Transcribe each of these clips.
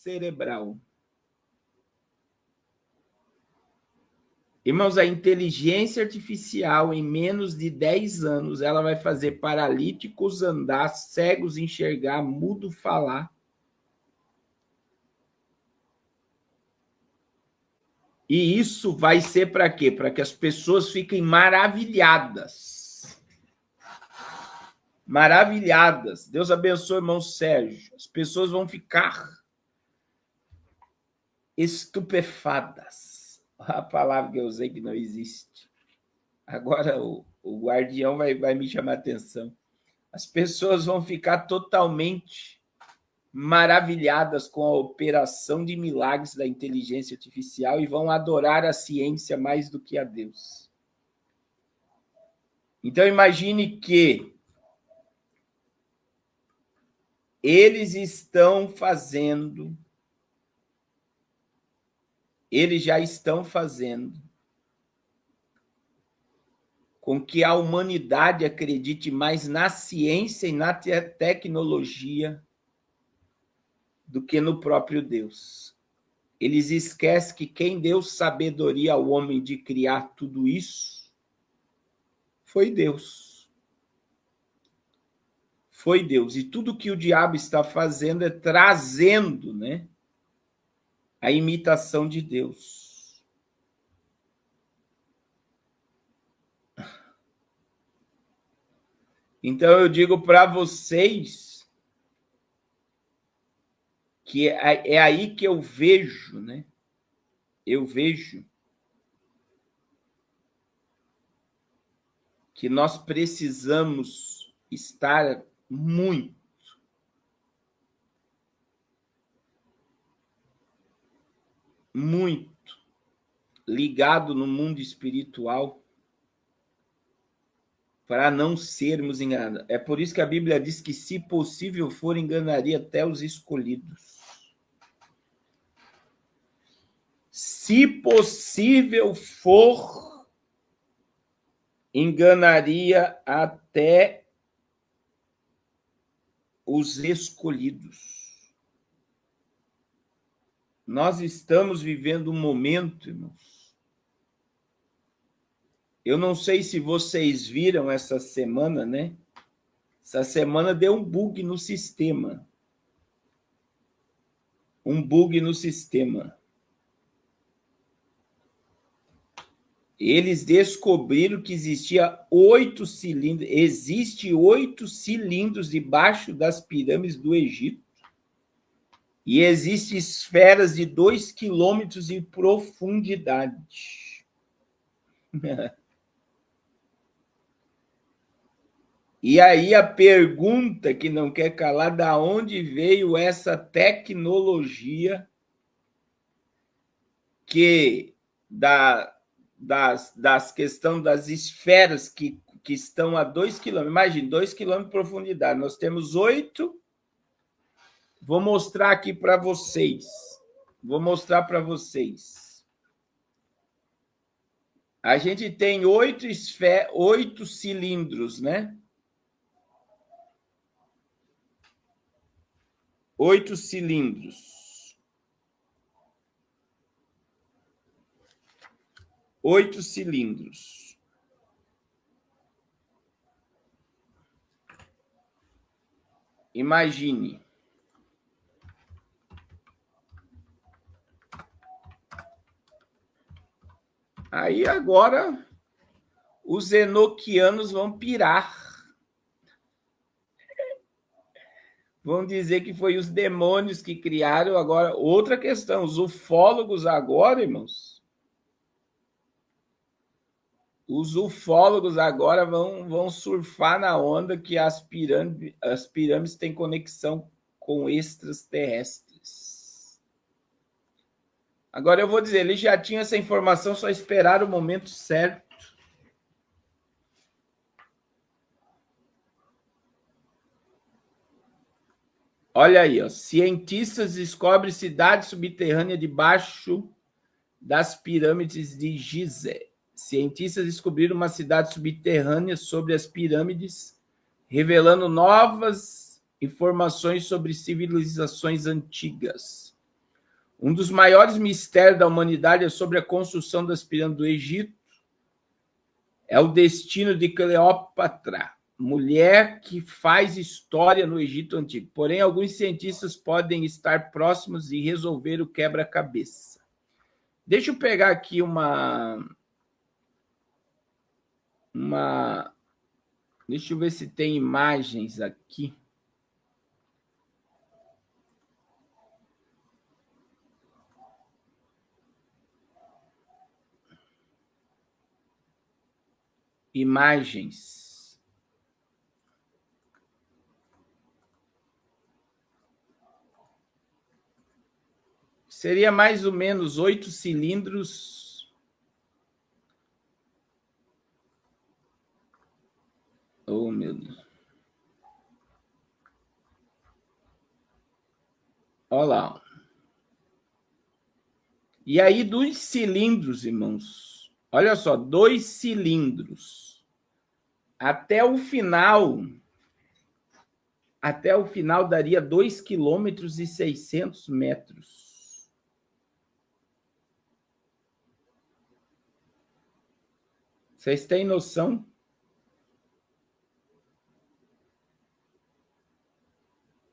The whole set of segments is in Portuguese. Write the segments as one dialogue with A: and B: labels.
A: cerebral. Irmãos, a inteligência artificial, em menos de 10 anos, ela vai fazer paralíticos andar, cegos enxergar, mudo falar. E isso vai ser para quê? Para que as pessoas fiquem maravilhadas. Maravilhadas. Deus abençoe, irmão Sérgio. As pessoas vão ficar estupefadas. A palavra que eu usei que não existe. Agora o guardião vai me chamar a atenção. As pessoas vão ficar totalmente maravilhadas com a operação de milagres da inteligência artificial e vão adorar a ciência mais do que a Deus. Então, imagine que eles já estão fazendo com que a humanidade acredite mais na ciência e na tecnologia do que no próprio Deus. Eles esquecem que quem deu sabedoria ao homem de criar tudo isso foi Deus. Foi Deus. E tudo que o diabo está fazendo é trazendo, né, a imitação de Deus. Então eu digo para vocês que é aí que eu vejo, né? Eu vejo que nós precisamos estar muito ligado no mundo espiritual para não sermos enganados. É por isso que a Bíblia diz que, se possível for, enganaria até os escolhidos. Se possível for, enganaria até os escolhidos. Nós estamos vivendo um momento, irmãos. Eu não sei se vocês viram essa semana, né? Essa semana deu um bug no sistema. Um bug no sistema. Eles descobriram que existia 8 cilindros. Existe 8 cilindros debaixo das pirâmides do Egito. E existem esferas de 2 quilômetros de profundidade. E aí a pergunta que não quer calar, da onde veio essa tecnologia que das questão das esferas que estão a 2 quilômetros. Imagine, 2 quilômetros de profundidade. Nós temos 8. Vou mostrar aqui para vocês. A gente tem 8 cilindros, né? 8 cilindros. 8 cilindros. Imagine. Aí agora os enoquianos vão pirar. Vão dizer que foi os demônios que criaram. Agora, outra questão, os ufólogos agora, irmãos, os ufólogos agora vão surfar na onda que as pirâmides têm conexão com extraterrestres. Agora eu vou dizer, eles já tinham essa informação, só esperaram o momento certo. Olha aí, ó. Cientistas descobrem cidade subterrânea debaixo das pirâmides de Gizé. Cientistas descobriram uma cidade subterrânea sobre as pirâmides, revelando novas informações sobre civilizações antigas. Um dos maiores mistérios da humanidade é sobre a construção das pirâmides do Egito. É o destino de Cleópatra, mulher que faz história no Egito Antigo. Porém, alguns cientistas podem estar próximos de resolver o quebra-cabeça. Deixa eu pegar aqui Deixa eu ver se tem imagens aqui. Imagens. Seria mais ou menos 8 cilindros. Oh, meu Deus. Olha lá. E aí, dos cilindros, irmãos, olha só, 2 cilindros. Até o final daria 2,6 km. Vocês têm noção?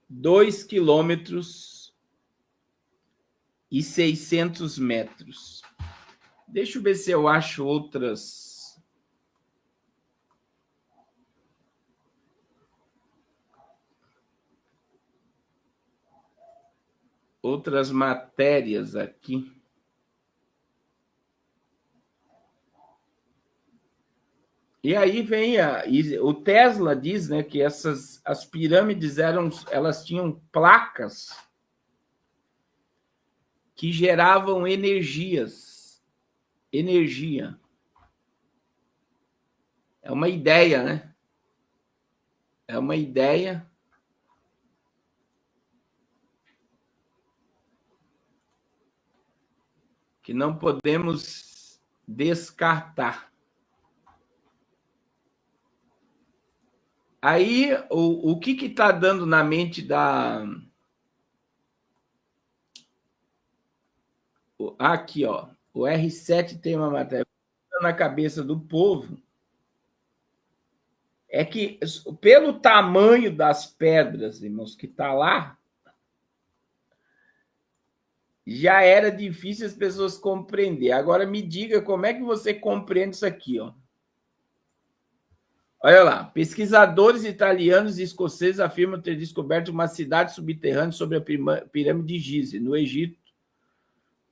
A: Dois quilômetros e 600 metros. Deixa eu ver se eu acho outras matérias aqui. E aí vem o Tesla diz, né, que as pirâmides elas tinham placas que geravam energia. É uma ideia, né? É uma ideia que não podemos descartar. Aí, o que está dando na mente da... Aqui, ó. O R7 tem uma matéria na cabeça do povo. É que, pelo tamanho das pedras, irmãos, que está lá, já era difícil as pessoas compreender. Agora, me diga como é que você compreende isso aqui, ó. Olha lá, pesquisadores italianos e escoceses afirmam ter descoberto uma cidade subterrânea sobre a pirâmide de Gizeh, no Egito.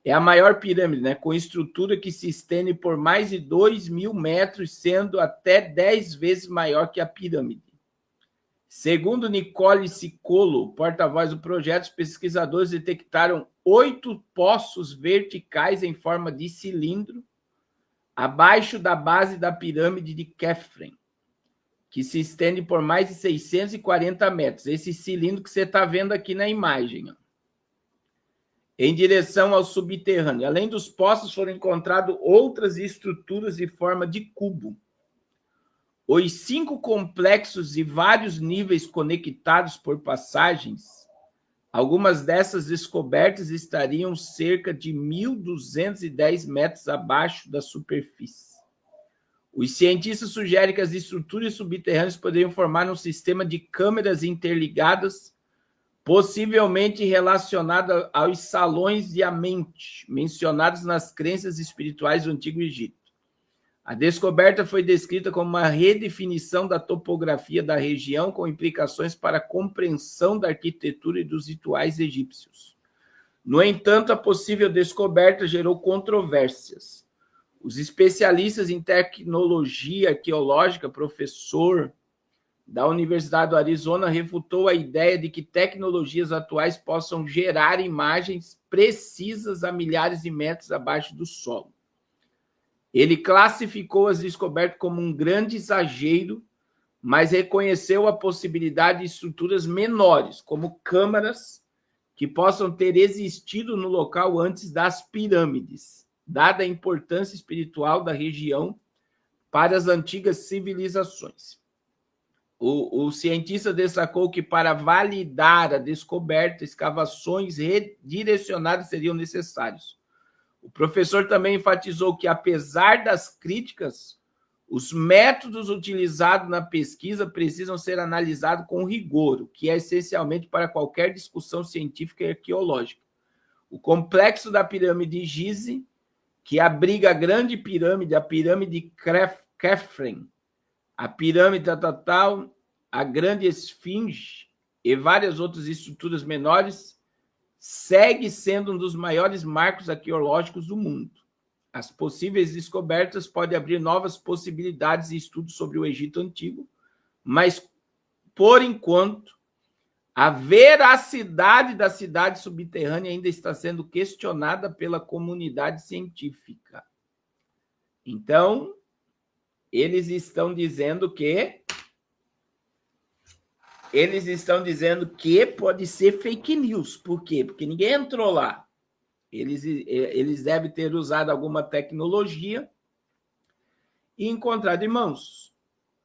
A: É a maior pirâmide, né, com estrutura que se estende por mais de 2.000 metros, sendo até 10 vezes maior que a pirâmide. Segundo Nicole Sicolo, porta-voz do projeto, os pesquisadores detectaram 8 poços verticais em forma de cilindro abaixo da base da pirâmide de Khafre, que se estende por mais de 640 metros. Esse cilindro que você está vendo aqui na imagem, ó, em direção ao subterrâneo. Além dos poços, foram encontradas outras estruturas de forma de cubo. Os 5 complexos de vários níveis conectados por passagens, algumas dessas descobertas estariam cerca de 1.210 metros abaixo da superfície. Os cientistas sugerem que as estruturas subterrâneas poderiam formar um sistema de câmeras interligadas, possivelmente relacionado aos salões de Amente, mencionados nas crenças espirituais do Antigo Egito. A descoberta foi descrita como uma redefinição da topografia da região, com implicações para a compreensão da arquitetura e dos rituais egípcios. No entanto, a possível descoberta gerou controvérsias. Os especialistas em tecnologia arqueológica, professor da Universidade do Arizona, refutou a ideia de que tecnologias atuais possam gerar imagens precisas a milhares de metros abaixo do solo. Ele classificou as descobertas como um grande exagero, mas reconheceu a possibilidade de estruturas menores, como câmaras, que possam ter existido no local antes das pirâmides, dada a importância espiritual da região para as antigas civilizações. O cientista destacou que, para validar a descoberta, escavações redirecionadas seriam necessárias. O professor também enfatizou que, apesar das críticas, os métodos utilizados na pesquisa precisam ser analisados com rigor, o que é essencialmente para qualquer discussão científica e arqueológica. O complexo da pirâmide de Gizeh, que abriga a grande pirâmide, a pirâmide de Khafre, a pirâmide tal, a grande esfinge e várias outras estruturas menores, segue sendo um dos maiores marcos arqueológicos do mundo. As possíveis descobertas podem abrir novas possibilidades e estudos sobre o Egito Antigo, mas, por enquanto, a veracidade da cidade subterrânea ainda está sendo questionada pela comunidade científica. Então, eles estão dizendo que pode ser fake news. Por quê? Porque ninguém entrou lá. Eles devem ter usado alguma tecnologia e encontrado. Irmãos,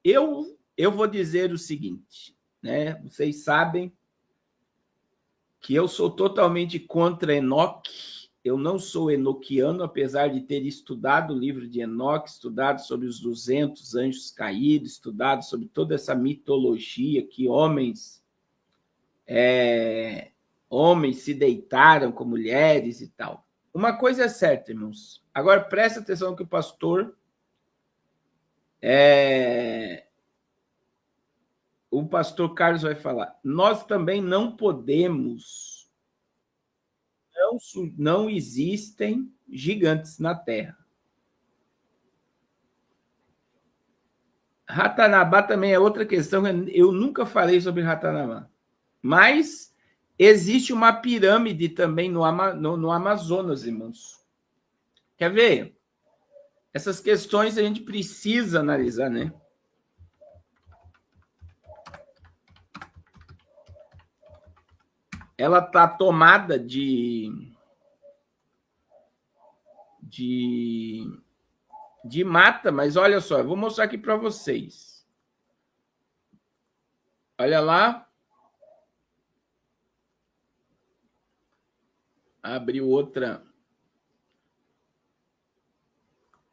A: eu vou dizer o seguinte, né? Vocês sabem que eu sou totalmente contra Enoque. Eu não sou enoquiano, apesar de ter estudado o livro de Enoque, estudado sobre os 200 anjos caídos, estudado sobre toda essa mitologia que homens se deitaram com mulheres e tal. Uma coisa é certa, irmãos. Agora, presta atenção que o pastor Carlos vai falar. Nós também não podemos... Não existem gigantes na Terra. Ratanabá também é outra questão. Eu nunca falei sobre Ratanabá. Mas existe uma pirâmide também no Amazonas, irmãos. Quer ver? Essas questões a gente precisa analisar, né? Ela está tomada de mata, mas olha só, eu vou mostrar aqui para vocês. Olha lá. Abriu outra.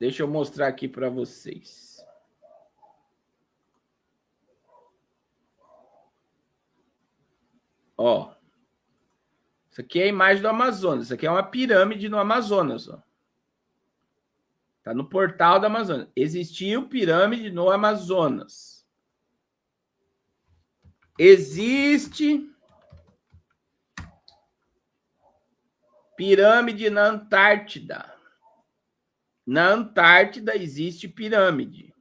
A: Deixa eu mostrar aqui para vocês. Ó. Isso aqui é a imagem do Amazonas. Isso aqui é uma pirâmide no Amazonas. Ó. Tá no portal do Amazonas. Existiu pirâmide no Amazonas. Existe pirâmide na Antártida. Na Antártida existe pirâmide.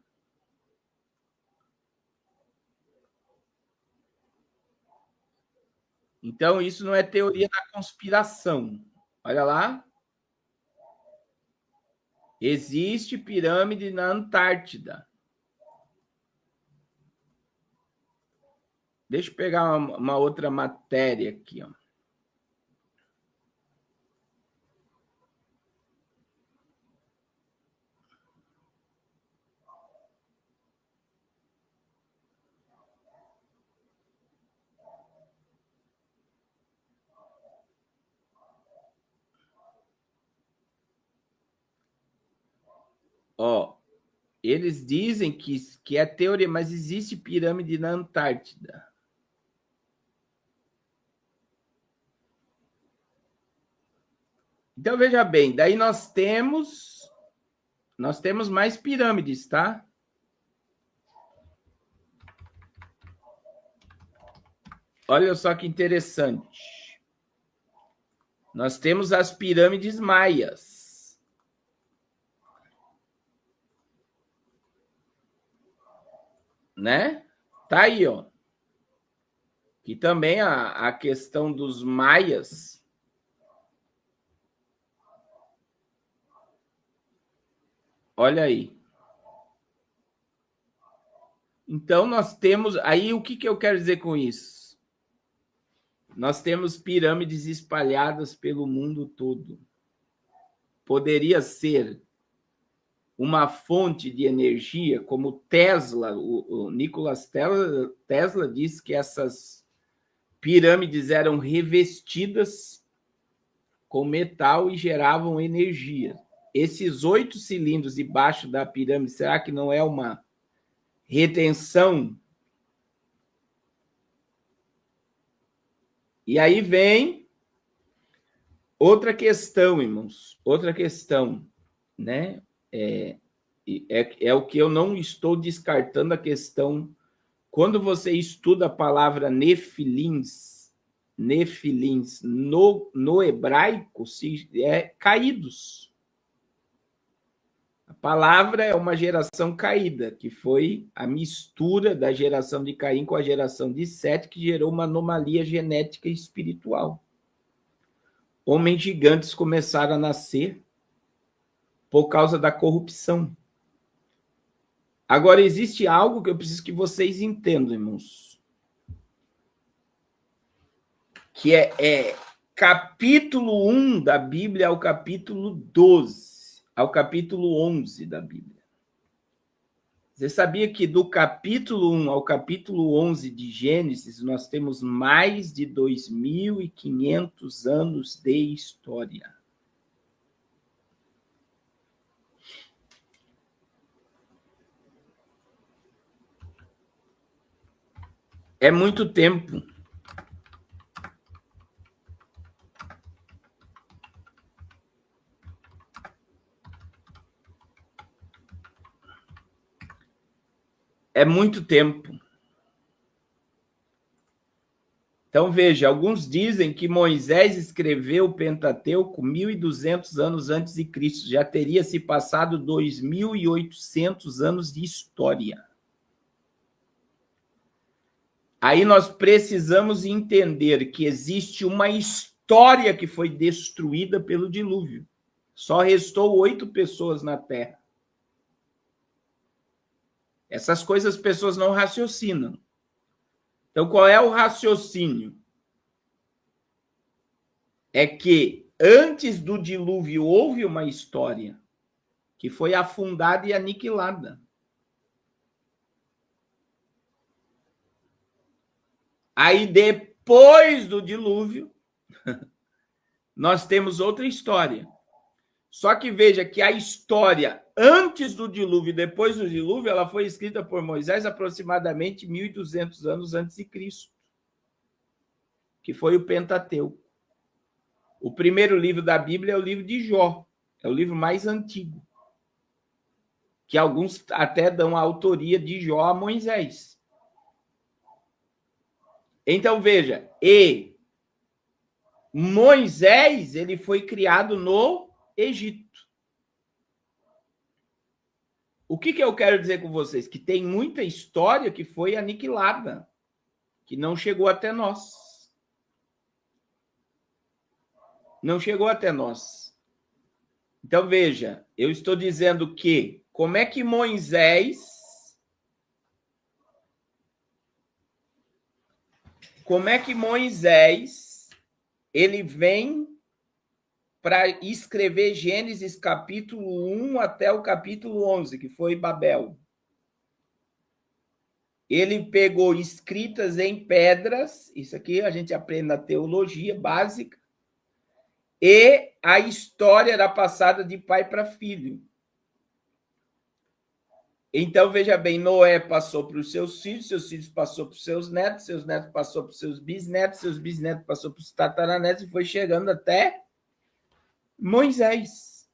A: Então, isso não é teoria da conspiração. Olha lá. Existe pirâmide na Antártida. Deixa eu pegar uma outra matéria aqui. Ó. Ó, eles dizem que é teoria, mas existe pirâmide na Antártida. Então, veja bem, daí nós temos mais pirâmides, tá? Olha só que interessante. Nós temos as pirâmides maias. Né? Tá aí, ó. E também a questão dos maias. Olha aí. Então, nós temos... Aí, o que eu quero dizer com isso? Nós temos pirâmides espalhadas pelo mundo todo. Poderia ser uma fonte de energia, como Tesla, o Nikola Tesla diz que essas pirâmides eram revestidas com metal e geravam energia. Esses 8 cilindros debaixo da pirâmide, será que não é uma retenção? E aí vem outra questão, irmãos, outra questão, né? É o que eu não estou descartando a questão. Quando você estuda a palavra nefilins no hebraico, é caídos. A palavra é uma geração caída, que foi a mistura da geração de Caim com a geração de Sete, que gerou uma anomalia genética e espiritual. Homens gigantes começaram a nascer por causa da corrupção. Agora, existe algo que eu preciso que vocês entendam, irmãos. Que é capítulo 1 da Bíblia ao capítulo 12, ao capítulo 11 da Bíblia. Você sabia que do capítulo 1 ao capítulo 11 de Gênesis, nós temos mais de 2.500 anos de história? É muito tempo. É muito tempo. Então, veja, alguns dizem que Moisés escreveu o Pentateuco 1.200 anos antes de Cristo. Já teria se passado 2.800 anos de história. Aí nós precisamos entender que existe uma história que foi destruída pelo dilúvio. Só restou 8 pessoas na Terra. Essas coisas as pessoas não raciocinam. Então, qual é o raciocínio? É que antes do dilúvio houve uma história que foi afundada e aniquilada. Aí, depois do dilúvio, nós temos outra história. Só que veja que a história antes do dilúvio e depois do dilúvio, ela foi escrita por Moisés aproximadamente 1.200 anos antes de Cristo, que foi o Pentateuco. O primeiro livro da Bíblia é o livro de Jó, é o livro mais antigo, que alguns até dão a autoria de Jó a Moisés. Então, veja, Moisés, ele foi criado no Egito. O que eu quero dizer com vocês? Que tem muita história que foi aniquilada, que não chegou até nós. Não chegou até nós. Então, veja, eu estou dizendo que como é que Moisés ele vem para escrever Gênesis capítulo 1 até o capítulo 11, que foi Babel. Ele pegou escritas em pedras, isso aqui a gente aprende na teologia básica, e a história era passada de pai para filho. Então, veja bem, Noé passou para os seus filhos passou para os seus netos passou para os seus bisnetos passou para os tataranetos e foi chegando até Moisés.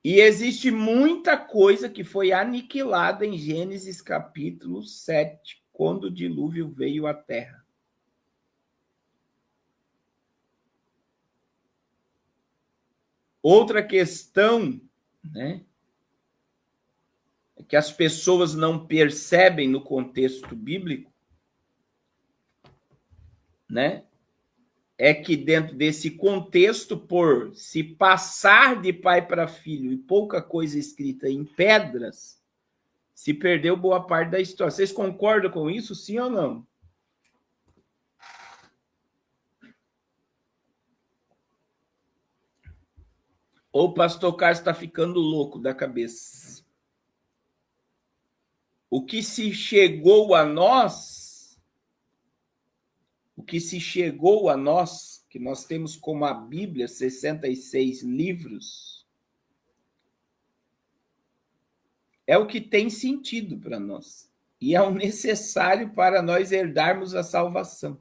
A: E existe muita coisa que foi aniquilada em Gênesis capítulo 7, quando o dilúvio veio à terra. Outra questão, né, que as pessoas não percebem no contexto bíblico, né? É que dentro desse contexto, por se passar de pai para filho e pouca coisa escrita em pedras, se perdeu boa parte da história. Vocês concordam com isso, sim ou não? Ou o pastor Carlos está ficando louco da cabeça? O que se chegou a nós, que nós temos como a Bíblia, 66 livros, é o que tem sentido para nós. E é o necessário para nós herdarmos a salvação.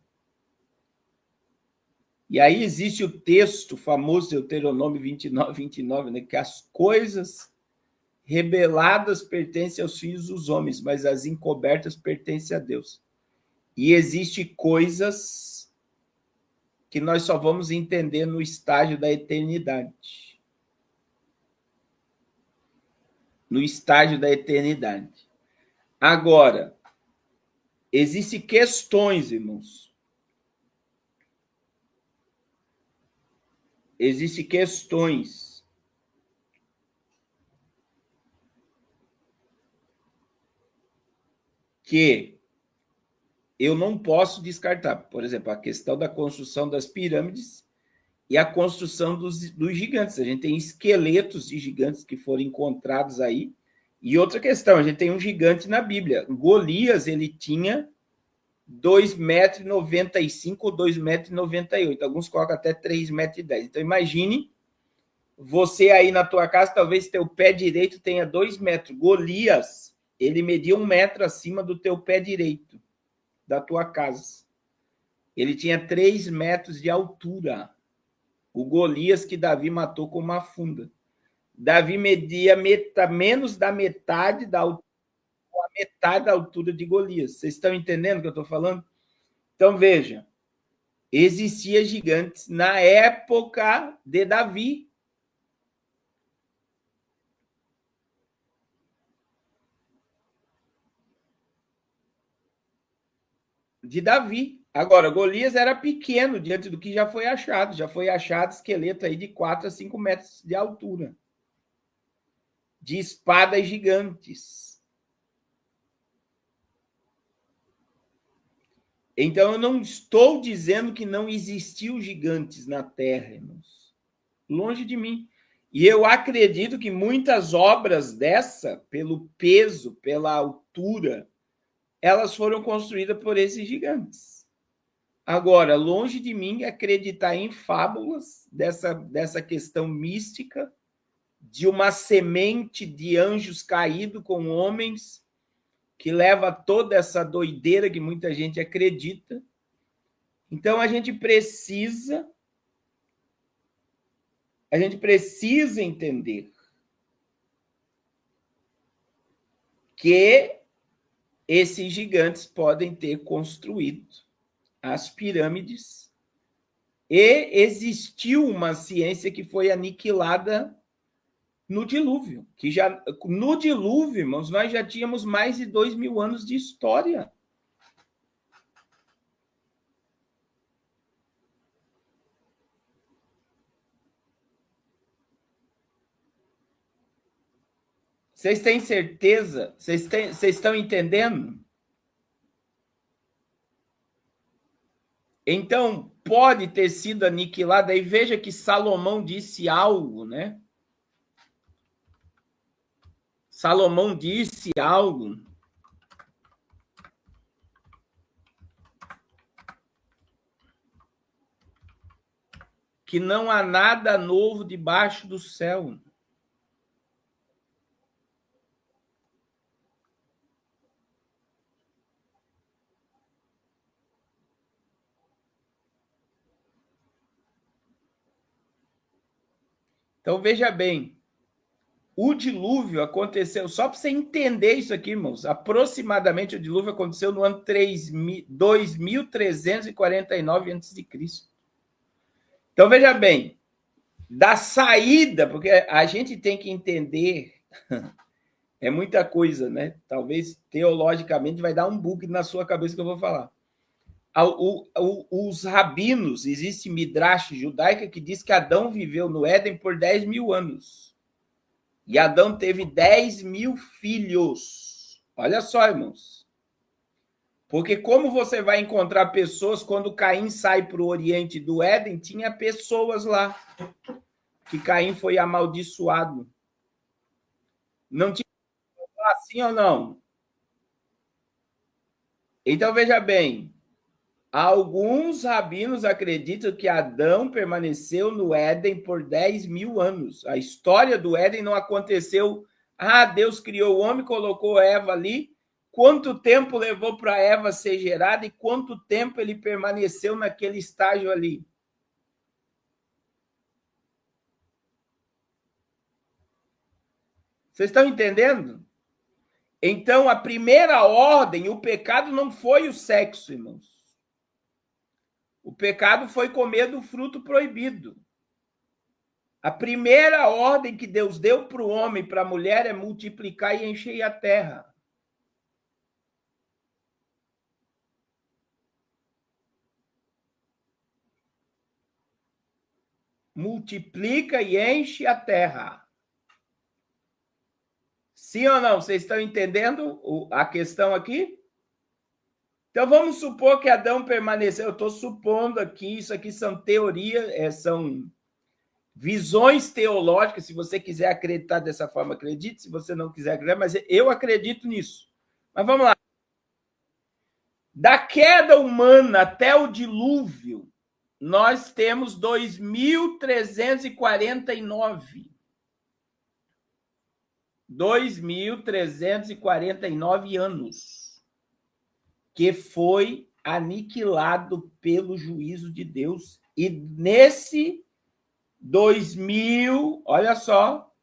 A: E aí existe o texto famoso, Deuteronômio 29, né, que as coisas reveladas pertencem aos filhos dos homens, mas as encobertas pertencem a Deus. E existe coisas que nós só vamos entender no estágio da eternidade. No estágio da eternidade. Agora, existem questões, irmãos. Existem questões que eu não posso descartar. Por exemplo, a questão da construção das pirâmides e a construção dos gigantes. A gente tem esqueletos de gigantes que foram encontrados aí. E outra questão, a gente tem um gigante na Bíblia. Golias, ele tinha 2,95 m ou 2,98 m. Alguns colocam até 3,10 m. Então, imagine você aí na tua casa, talvez teu pé direito tenha 2 metros. Golias, ele media 1 metro acima do teu pé direito, da tua casa. Ele tinha 3 metros de altura. O Golias que Davi matou com uma funda. Davi media menos da metade da altura, a metade da altura de Golias. Vocês estão entendendo o que eu estou falando? Então, veja, existiam gigantes na época de Davi. Agora, Golias era pequeno diante do que já foi achado. Já foi achado esqueleto aí de 4 a 5 metros de altura. De espadas gigantes. Então, eu não estou dizendo que não existiam gigantes na Terra, irmãos. Longe de mim. E eu acredito que muitas obras dessa, pelo peso, pela altura, elas foram construídas por esses gigantes. Agora, longe de mim acreditar em fábulas dessa questão mística, de uma semente de anjos caídos com homens, que leva toda essa doideira que muita gente acredita. Então, a gente precisa entender que esses gigantes podem ter construído as pirâmides e existiu uma ciência que foi aniquilada no dilúvio. No dilúvio, irmãos, nós já tínhamos mais de 2.000 anos de história. Vocês têm certeza? Vocês estão entendendo? Então, pode ter sido aniquilada. Aí veja que Salomão disse algo, né? Salomão disse algo que não há nada novo debaixo do céu. Então, veja bem, o dilúvio aconteceu, só para você entender isso aqui, irmãos, aproximadamente o dilúvio aconteceu no ano 2349 a.C. Então, veja bem, da saída, porque a gente tem que entender, é muita coisa, né? Talvez teologicamente vai dar um bug na sua cabeça que eu vou falar. Os rabinos, existe midrash judaica que diz que Adão viveu no Éden por 10.000 anos. E Adão teve 10.000 filhos. Olha só, irmãos. Porque como você vai encontrar pessoas, quando Caim sai para o oriente do Éden, tinha pessoas lá. que Caim foi amaldiçoado. Não tinha assim ou não? Então, veja bem, alguns rabinos acreditam que Adão permaneceu no Éden por 10.000 anos. A história do Éden não aconteceu. Deus criou o homem, colocou Eva ali. Quanto tempo levou para Eva ser gerada e quanto tempo ele permaneceu naquele estágio ali? Vocês estão entendendo? Então, a primeira ordem, o pecado não foi o sexo, irmãos. O pecado foi comer do fruto proibido. A primeira ordem que Deus deu para o homem e para a mulher é multiplicar e encher a terra. Multiplica e enche a terra. Sim ou não? Vocês estão entendendo a questão aqui? Então, vamos supor que Adão permaneceu. Eu estou supondo aqui, isso aqui são teorias, são visões teológicas. Se você quiser acreditar dessa forma, acredite. Se você não quiser acreditar, mas eu acredito nisso. Mas vamos lá. Da queda humana até o dilúvio, nós temos 2.349. 2.349 anos que foi aniquilado pelo juízo de Deus. E nesse 2.000, olha só,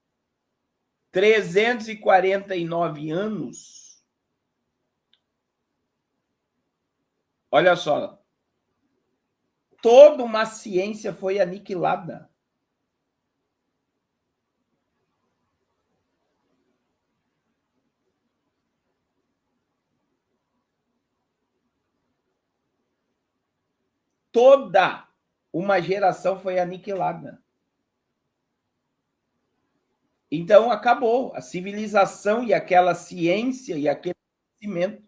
A: 349 anos, olha só, toda uma ciência foi aniquilada. Toda uma geração foi aniquilada. Então, acabou. A civilização e aquela ciência e aquele conhecimento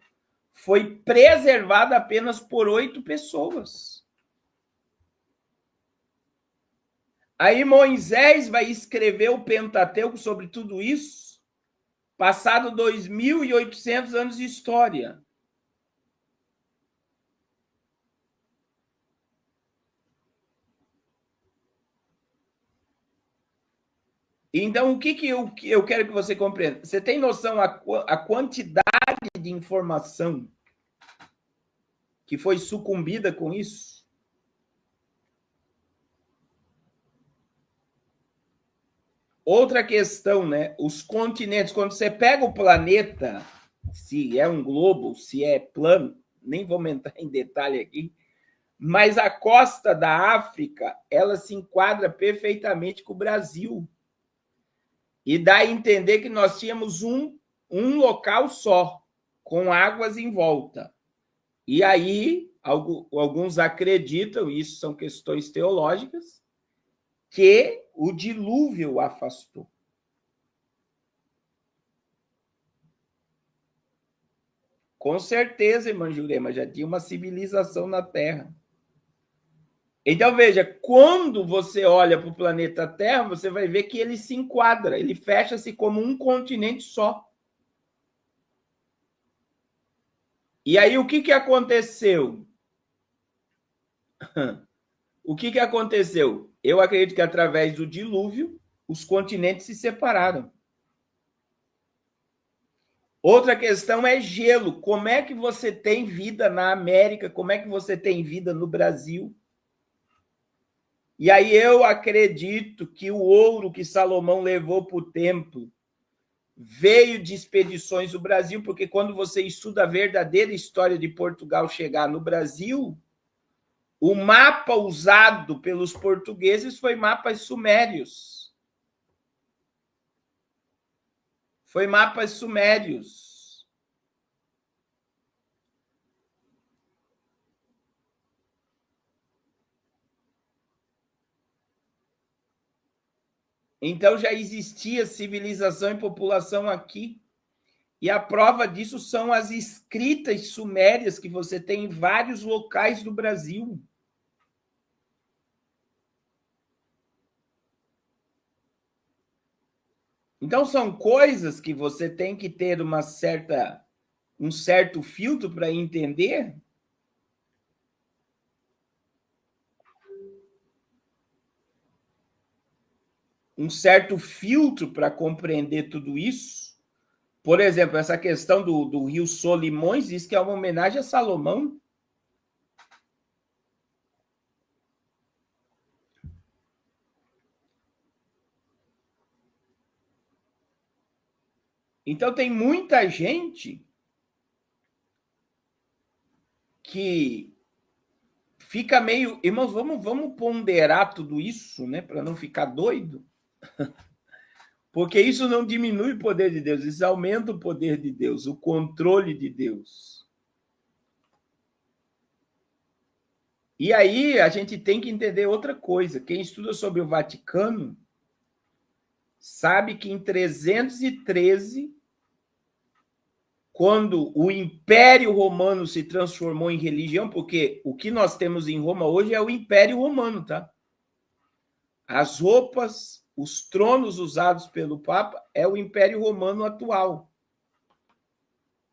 A: foi preservada apenas por 8 pessoas. Aí Moisés vai escrever o Pentateuco sobre tudo isso, passado 2.800 anos de história. Então, o que eu quero que você compreenda? Você tem noção a quantidade de informação que foi sucumbida com isso? Outra questão, né? Os continentes, quando você pega o planeta, se é um globo, se é plano, nem vou entrar em detalhe aqui, mas a costa da África, ela se enquadra perfeitamente com o Brasil. E dá a entender que nós tínhamos um local só, com águas em volta. E aí, alguns acreditam, isso são questões teológicas, que o dilúvio afastou. Com certeza, irmã Jurema, já tinha uma civilização na Terra. Então, veja, quando você olha para o planeta Terra, você vai ver que ele se enquadra, ele fecha-se como um continente só. E aí, o que aconteceu? O que aconteceu? Eu acredito que através do dilúvio, os continentes se separaram. Outra questão é gelo. Como é que você tem vida na América? Como é que você tem vida no Brasil? E aí eu acredito que o ouro que Salomão levou para o templo veio de expedições do Brasil, porque quando você estuda a verdadeira história de Portugal chegar no Brasil, o mapa usado pelos portugueses foi mapas sumérios. Foi mapas sumérios. Então já existia civilização e população aqui. E a prova disso são as escritas sumérias que você tem em vários locais do Brasil. Então, são coisas que você tem que ter um certo filtro para entender. Um certo filtro para compreender tudo isso. Por exemplo, essa questão do rio Solimões diz que é uma homenagem a Salomão. Então, tem muita gente que fica meio... Irmãos, vamos ponderar tudo isso, né, para não ficar doido. Porque isso não diminui o poder de Deus, isso aumenta o poder de Deus, o controle de Deus. E aí a gente tem que entender outra coisa. Quem estuda sobre o Vaticano sabe que em 313, quando o Império Romano se transformou em religião, porque o que nós temos em Roma hoje é o Império Romano, tá? As roupas, os tronos usados pelo Papa é o Império Romano atual.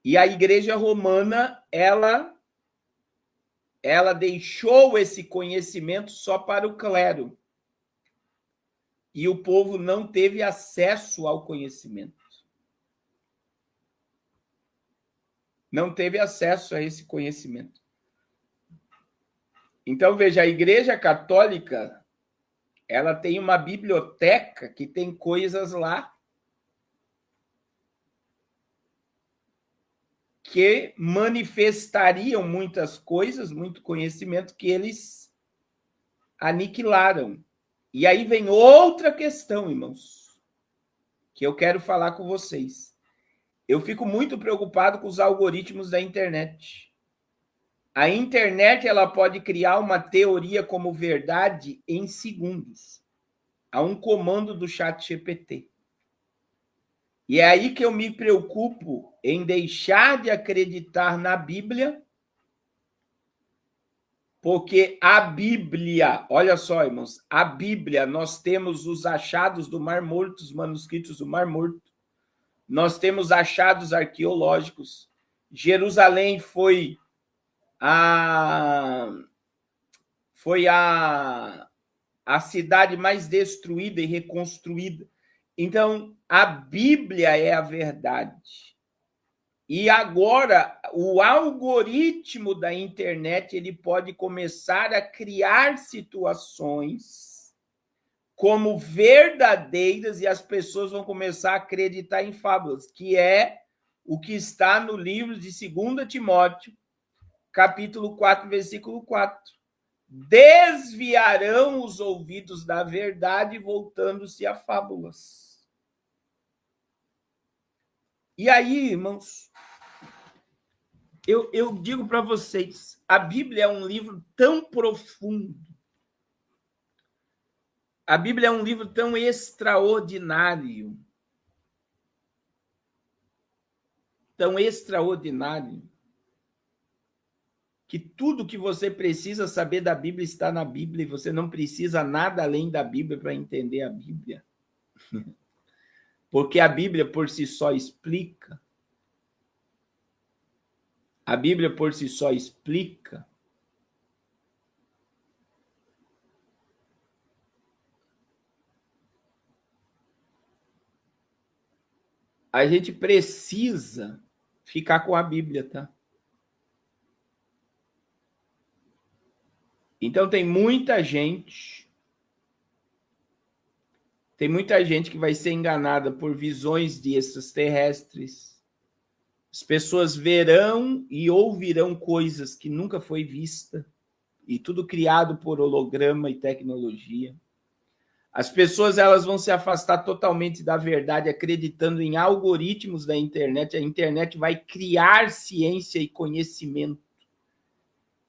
A: E a Igreja Romana, ela deixou esse conhecimento só para o clero. E o povo não teve acesso ao conhecimento. Não teve acesso a esse conhecimento. Então, veja, a Igreja Católica, ela tem uma biblioteca que tem coisas lá que manifestariam muitas coisas, muito conhecimento que eles aniquilaram. E aí vem outra questão, irmãos, que eu quero falar com vocês. Eu fico muito preocupado com os algoritmos da internet. A internet, ela pode criar uma teoria como verdade em segundos. Há um comando do ChatGPT. E é aí que eu me preocupo em deixar de acreditar na Bíblia, porque a Bíblia, olha só, irmãos, a Bíblia, nós temos os achados do Mar Morto, os manuscritos do Mar Morto, nós temos achados arqueológicos. Jerusalém foi a cidade mais destruída e reconstruída. Então, a Bíblia é a verdade. E agora, o algoritmo da internet, ele pode começar a criar situações como verdadeiras e as pessoas vão começar a acreditar em fábulas, que é o que está no livro de 2 Timóteo, capítulo 4, versículo 4. Desviarão os ouvidos da verdade, voltando-se a fábulas. E aí, irmãos, eu digo para vocês, a Bíblia é um livro tão profundo, a Bíblia é um livro tão extraordinário, que tudo que você precisa saber da Bíblia está na Bíblia e você não precisa nada além da Bíblia para entender a Bíblia. Porque a Bíblia por si só explica. A Bíblia por si só explica. A gente precisa ficar com a Bíblia, tá? Então tem muita gente que vai ser enganada por visões de extraterrestres. As pessoas verão e ouvirão coisas que nunca foi vista, e tudo criado por holograma e tecnologia. As pessoas elas vão se afastar totalmente da verdade, acreditando em algoritmos da internet. A internet vai criar ciência e conhecimento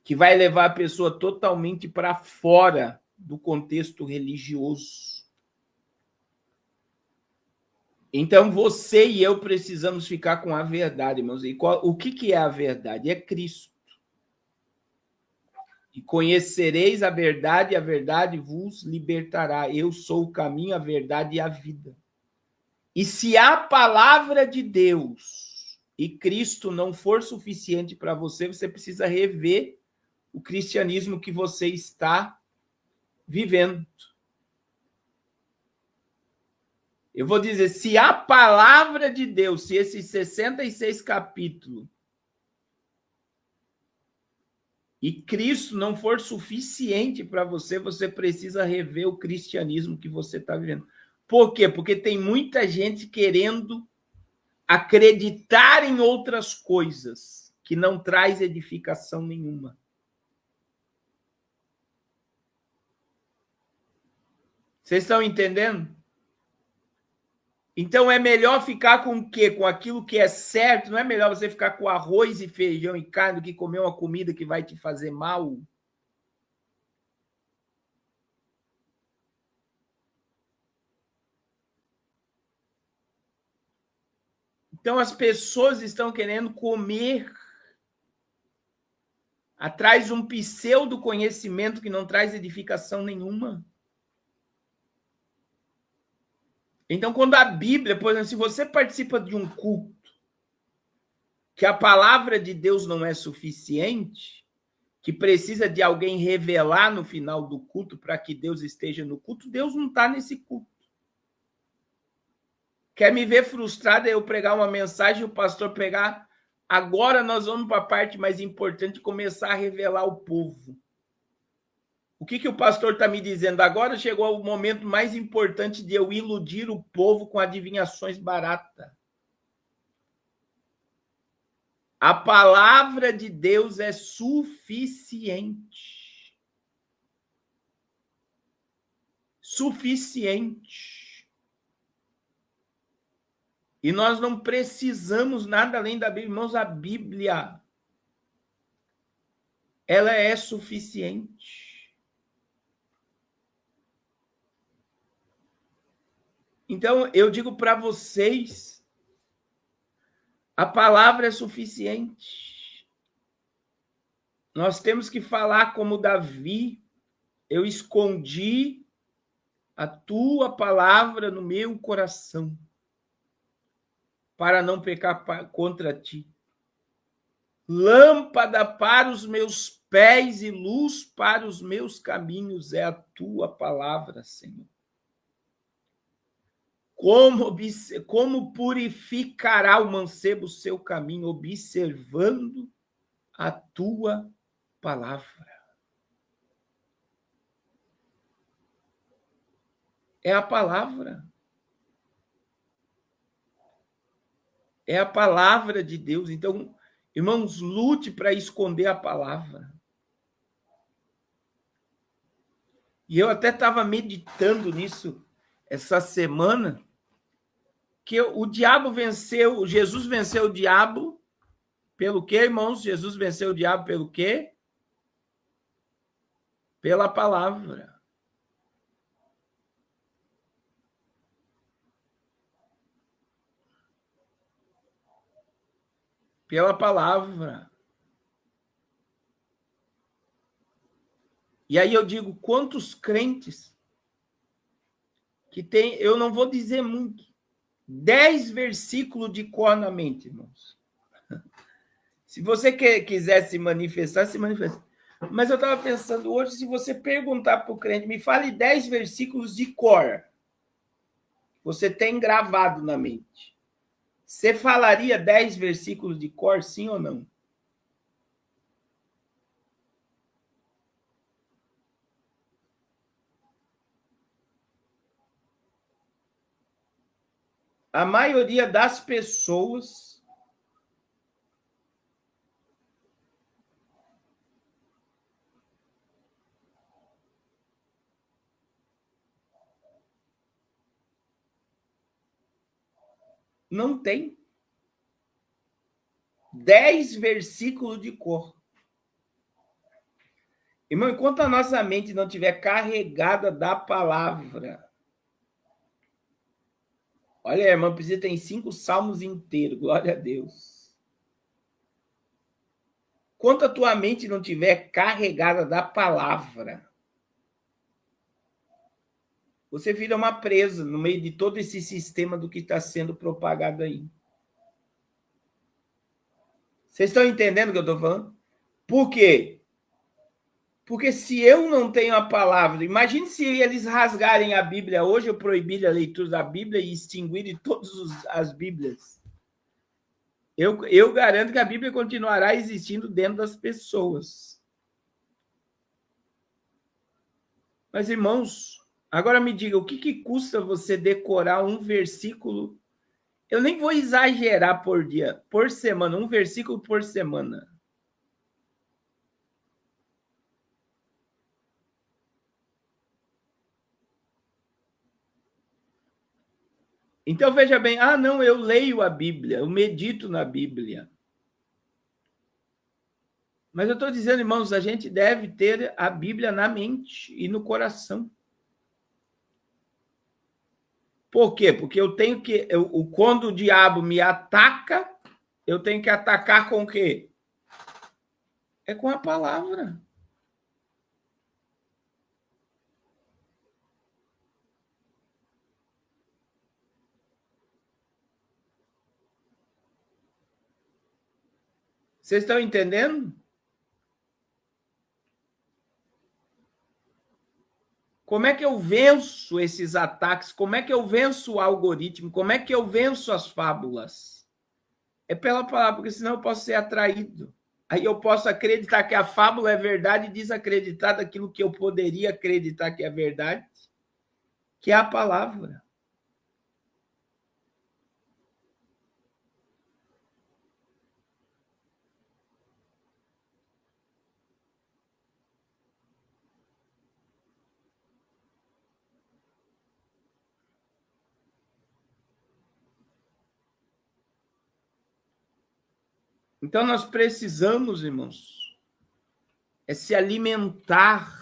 A: que vai levar a pessoa totalmente para fora do contexto religioso. Então, você e eu precisamos ficar com a verdade, irmãos. E o que é a verdade? É Cristo. E conhecereis a verdade vos libertará. Eu sou o caminho, a verdade e a vida. E se a palavra de Deus e Cristo não for suficiente para você, você precisa rever o cristianismo que você está vivendo. Eu vou dizer, se a palavra de Deus, se esses 66 capítulos e Cristo não for suficiente para você, você precisa rever o cristianismo que você está vivendo. Por quê? Porque tem muita gente querendo acreditar em outras coisas que não traz edificação nenhuma. Vocês estão entendendo? Então é melhor ficar com o quê? Com aquilo que é certo. Não é melhor você ficar com arroz e feijão e carne do que comer uma comida que vai te fazer mal? Então as pessoas estão querendo comer atrás de um pseudo conhecimento que não traz edificação nenhuma. Então, quando a Bíblia, por exemplo, se você participa de um culto que a palavra de Deus não é suficiente, que precisa de alguém revelar no final do culto para que Deus esteja no culto, Deus não está nesse culto. Quer me ver frustrado é eu pregar uma mensagem e o pastor pegar. Agora nós vamos para a parte mais importante, começar a revelar o povo. O que o pastor está me dizendo? Agora chegou o momento mais importante de eu iludir o povo com adivinhações baratas. A palavra de Deus é suficiente. Suficiente. E nós não precisamos nada além da Bíblia. Irmãos, a Bíblia, ela é suficiente. Então, eu digo para vocês, a palavra é suficiente. Nós temos que falar como Davi, eu escondi a tua palavra no meu coração, para não pecar contra ti. Lâmpada para os meus pés e luz para os meus caminhos é a tua palavra, Senhor. Como purificará o mancebo o seu caminho, observando a tua palavra? É a palavra. É a palavra de Deus. Então, irmãos, lute para esconder a palavra. E eu até estava meditando nisso essa semana, que o diabo venceu, Jesus venceu o diabo pelo quê, irmãos? Jesus venceu o diabo pelo quê? Pela palavra. Pela palavra. E aí eu digo, quantos crentes que tem, eu não vou dizer muito, 10 versículos de cor na mente, irmãos. Se você quiser se manifestar, se manifesta. Mas eu estava pensando hoje, se você perguntar para o crente, me fale 10 versículos de cor, você tem gravado na mente. Você falaria 10 versículos de cor, sim ou não? A maioria das pessoas não tem 10 versículos de cor. Irmão, enquanto a nossa mente não estiver carregada da palavra, olha, irmão, precisa ter 5 salmos inteiros, glória a Deus. Enquanto a tua mente não estiver carregada da palavra, você vira uma presa no meio de todo esse sistema do que está sendo propagado aí. Vocês estão entendendo o que eu estou falando? Por quê? Porque se eu não tenho a palavra, imagine se eles rasgarem a Bíblia hoje, ou proibirem a leitura da Bíblia e extinguirem todas as Bíblias. Eu garanto que a Bíblia continuará existindo dentro das pessoas. Mas, irmãos, agora me diga, o que custa você decorar um versículo? Eu nem vou exagerar por dia, por semana, um versículo por semana. Então, veja bem, não, eu leio a Bíblia, eu medito na Bíblia. Mas eu estou dizendo, irmãos, a gente deve ter a Bíblia na mente e no coração. Por quê? Porque eu tenho que, quando o diabo me ataca, eu tenho que atacar com o quê? É com a palavra. Vocês estão entendendo? Como é que eu venço esses ataques? Como é que eu venço o algoritmo? Como é que eu venço as fábulas? É pela palavra, porque senão eu posso ser atraído. Aí eu posso acreditar que a fábula é verdade e desacreditar daquilo que eu poderia acreditar que é verdade, que é a palavra. Então nós precisamos, irmãos, se alimentar,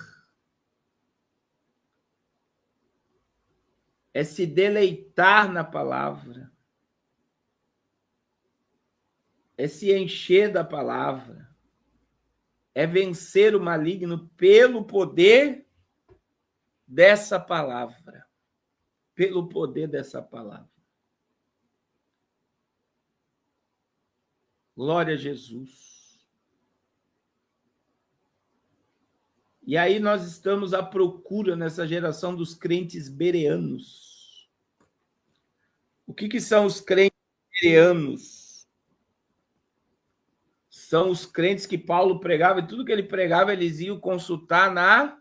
A: se deleitar na palavra, se encher da palavra, vencer o maligno pelo poder dessa palavra. Pelo poder dessa palavra. Glória a Jesus. E aí nós estamos à procura nessa geração dos crentes bereanos. O que são os crentes bereanos? São os crentes que Paulo pregava, e tudo que ele pregava, eles iam consultar na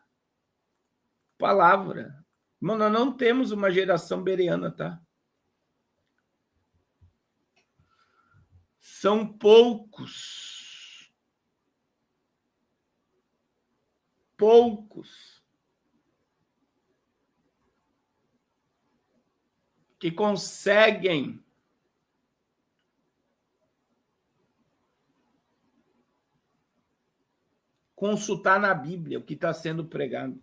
A: palavra. Irmão, nós não temos uma geração bereana, tá? São poucos. Poucos. Que conseguem consultar na Bíblia o que está sendo pregado.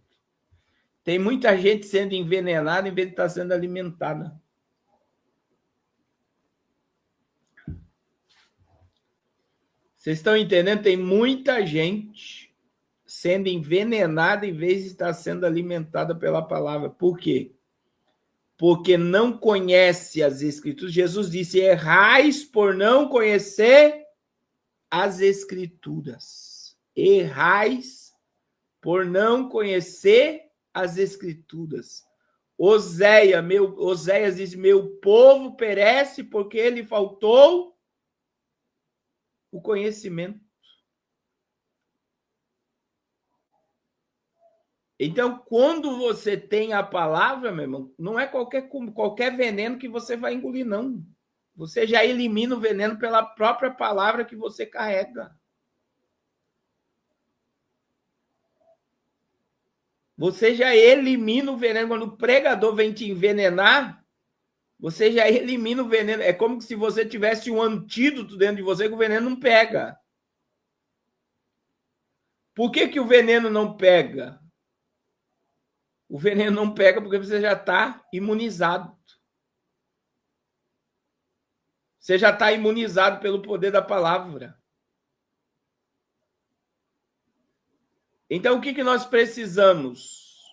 A: Tem muita gente sendo envenenada em vez de estar sendo alimentada. Vocês estão entendendo? Tem muita gente sendo envenenada em vez de estar sendo alimentada pela palavra. Por quê? Porque não conhece as Escrituras. Jesus disse: errais por não conhecer as Escrituras. Errais por não conhecer as Escrituras. Oséias diz: meu povo perece porque lhe faltou o conhecimento. Então, quando você tem a palavra, meu irmão, não é qualquer veneno que você vai engolir, não. Você já elimina o veneno pela própria palavra que você carrega. Você já elimina o veneno. Quando o pregador vem te envenenar, você já elimina o veneno. É como se você tivesse um antídoto dentro de você que o veneno não pega. Por que o veneno não pega? O veneno não pega porque você já está imunizado. Você já está imunizado pelo poder da palavra. Então, o que nós precisamos?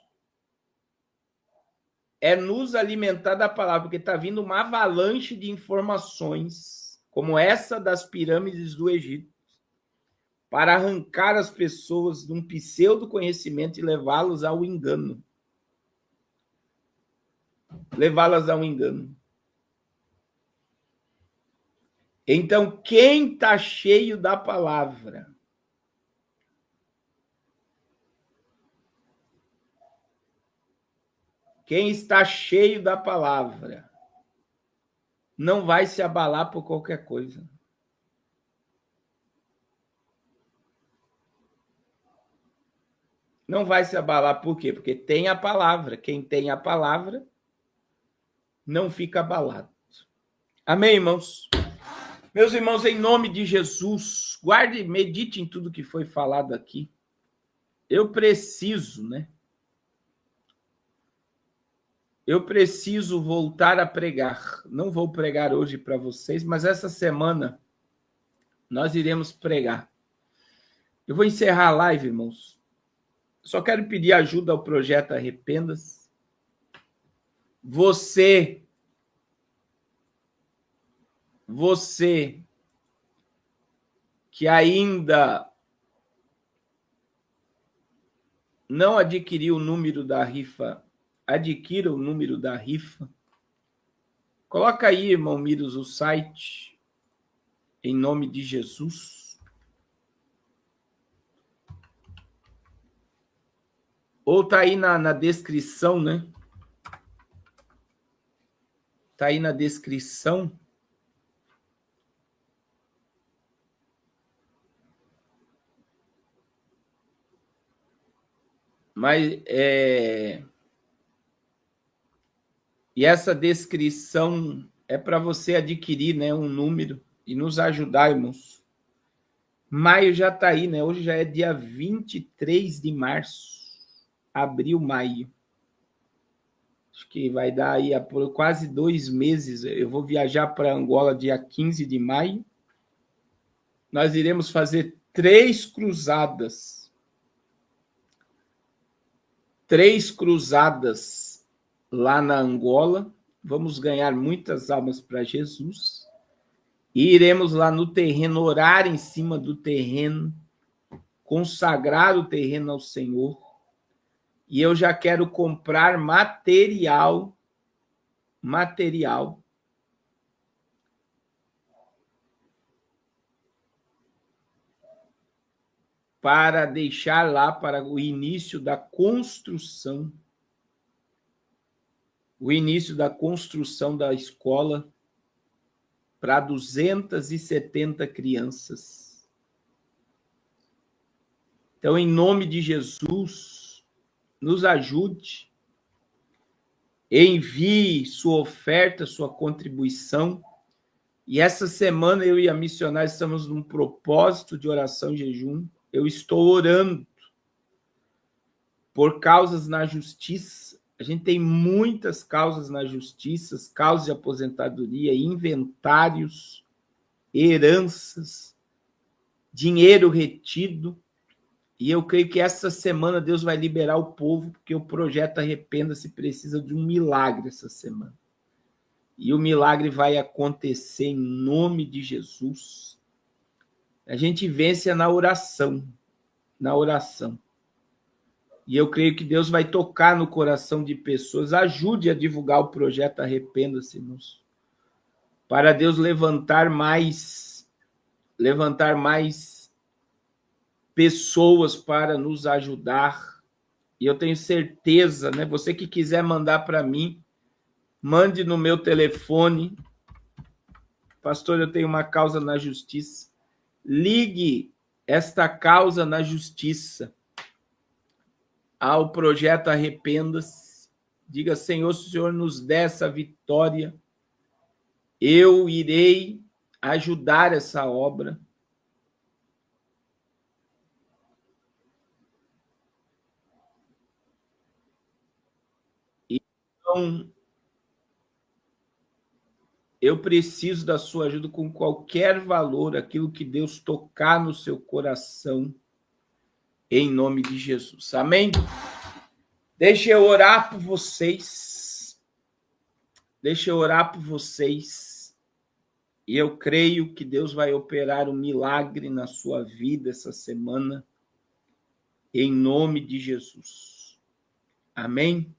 A: é nos alimentar da palavra, porque está vindo uma avalanche de informações, como essa das pirâmides do Egito, para arrancar as pessoas de um pseudo-conhecimento e levá-las ao engano. Levá-las ao engano. Então, quem está cheio da palavra, quem está cheio da palavra, não vai se abalar por qualquer coisa. Não vai se abalar por quê? Porque tem a palavra. Quem tem a palavra não fica abalado. Amém, irmãos? Meus irmãos, em nome de Jesus, guarde, medite em tudo que foi falado aqui. Eu preciso, né? Eu preciso voltar a pregar. Não vou pregar hoje para vocês, mas essa semana nós iremos pregar. Eu vou encerrar a live, irmãos. Só quero pedir ajuda ao projeto Arrependas. Você que ainda não adquiriu o número da rifa, adquira o número da rifa. Coloca aí, irmão Miros, o site, em nome de Jesus. Ou tá aí na descrição, né? Tá aí na descrição. Mas e essa descrição é para você adquirir, né, um número e nos ajudar, irmãos. Maio já está aí, né? Hoje já é dia 23 de março. Abril, maio. Acho que vai dar aí por quase 2 meses. Eu vou viajar para Angola dia 15 de maio. Nós iremos fazer 3 cruzadas. 3 cruzadas lá na Angola. Vamos ganhar muitas almas para Jesus. E iremos lá no terreno, orar em cima do terreno, consagrar o terreno ao Senhor. E eu já quero comprar material para deixar lá para o início da construção. O início da construção da escola para 270 crianças. Então, em nome de Jesus, nos ajude, envie sua oferta, sua contribuição. E essa semana eu e a missionária estamos num propósito de oração e jejum. Eu estou orando por causas na justiça. A gente tem muitas causas na justiça, causas de aposentadoria, inventários, heranças, dinheiro retido. E eu creio que essa semana Deus vai liberar o povo, porque o projeto Arrependa-se precisa de um milagre essa semana. E o milagre vai acontecer em nome de Jesus. A gente vence na oração. E eu creio que Deus vai tocar no coração de pessoas. Ajude a divulgar o projeto Arrependa-se, irmãos. Para Deus levantar mais pessoas para nos ajudar. E eu tenho certeza, né? Você que quiser mandar para mim, mande no meu telefone. Pastor, eu tenho uma causa na justiça. Ligue esta causa na justiça ao projeto Arrependa-se. Diga, Senhor, se o Senhor nos der essa vitória, eu irei ajudar essa obra. Então, eu preciso da sua ajuda com qualquer valor, aquilo que Deus tocar no seu coração, em nome de Jesus. Amém? Deixa eu orar por vocês. Deixa eu orar por vocês. E eu creio que Deus vai operar um milagre na sua vida essa semana, em nome de Jesus. Amém?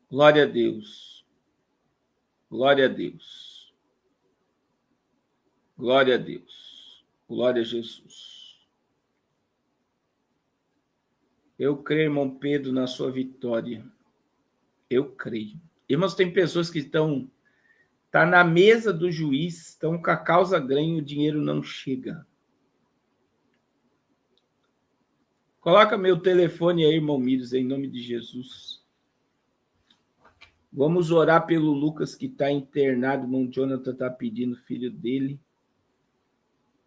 A: Glória a Deus. Glória a Deus. Glória a Deus. Glória a Jesus. Eu creio, irmão Pedro, na sua vitória. Eu creio. Irmãos, tem pessoas que estão na mesa do juiz, estão com a causa ganha e o dinheiro não chega. Coloca meu telefone aí, irmão Mires, em nome de Jesus. Vamos orar pelo Lucas, que está internado. O irmão Jonathan está pedindo o filho dele.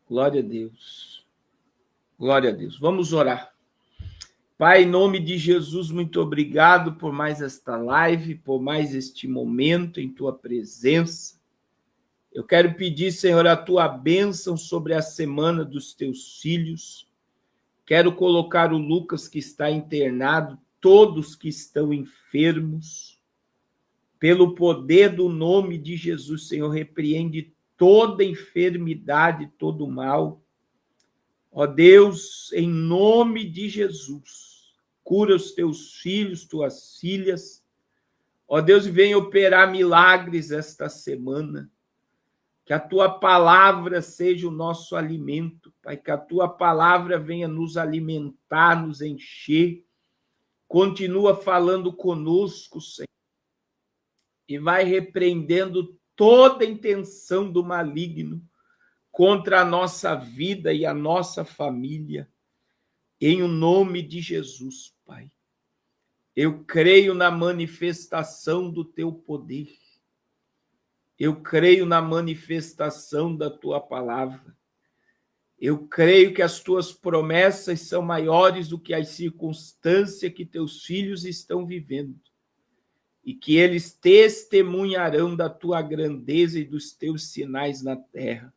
A: Glória a Deus. Glória a Deus. Vamos orar. Pai, em nome de Jesus, muito obrigado por mais esta live, por mais este momento em tua presença. Eu quero pedir, Senhor, a tua bênção sobre a semana dos teus filhos. Quero colocar o Lucas, que está internado, todos que estão enfermos. Pelo poder do nome de Jesus, Senhor, repreende toda enfermidade, todo mal. Ó Deus, em nome de Jesus, cura os teus filhos, tuas filhas. Ó Deus, vem operar milagres esta semana. Que a tua palavra seja o nosso alimento, Pai, que a tua palavra venha nos alimentar, nos encher. Continua falando conosco, Senhor, e vai repreendendo toda intenção do maligno contra a nossa vida e a nossa família, em o nome de Jesus, Pai. Eu creio na manifestação do teu poder. Eu creio na manifestação da tua palavra. Eu creio que as tuas promessas são maiores do que as circunstâncias que teus filhos estão vivendo e que eles testemunharão da tua grandeza e dos teus sinais na terra.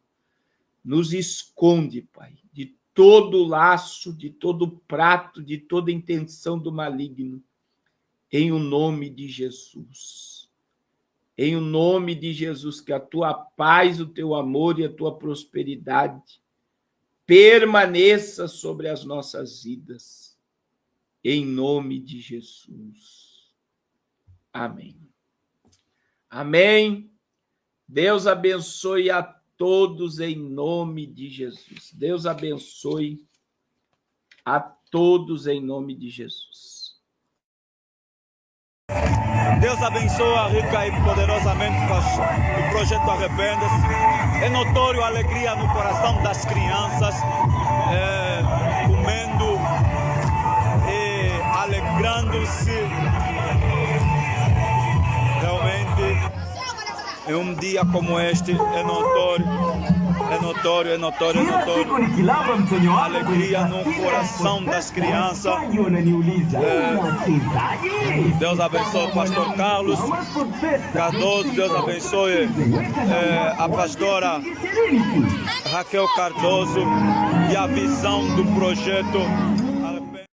A: Nos esconde, Pai, de todo laço, de todo prato, de toda intenção do maligno, em o nome de Jesus. Em o nome de Jesus, que a tua paz, o teu amor e a tua prosperidade permaneça sobre as nossas vidas. Em nome de Jesus. Amém. Amém. Deus abençoe a todos em nome de Jesus. Deus abençoe a todos em nome de Jesus.
B: Deus abençoa rica e poderosamente o projeto Arrependa-se. É notório a alegria no coração das crianças, comendo e alegrando-se. Realmente, em um dia como este, é notório. A alegria no coração das crianças. Deus abençoe o pastor Carlos Cardoso. Deus abençoe a pastora Raquel Cardoso e a visão do projeto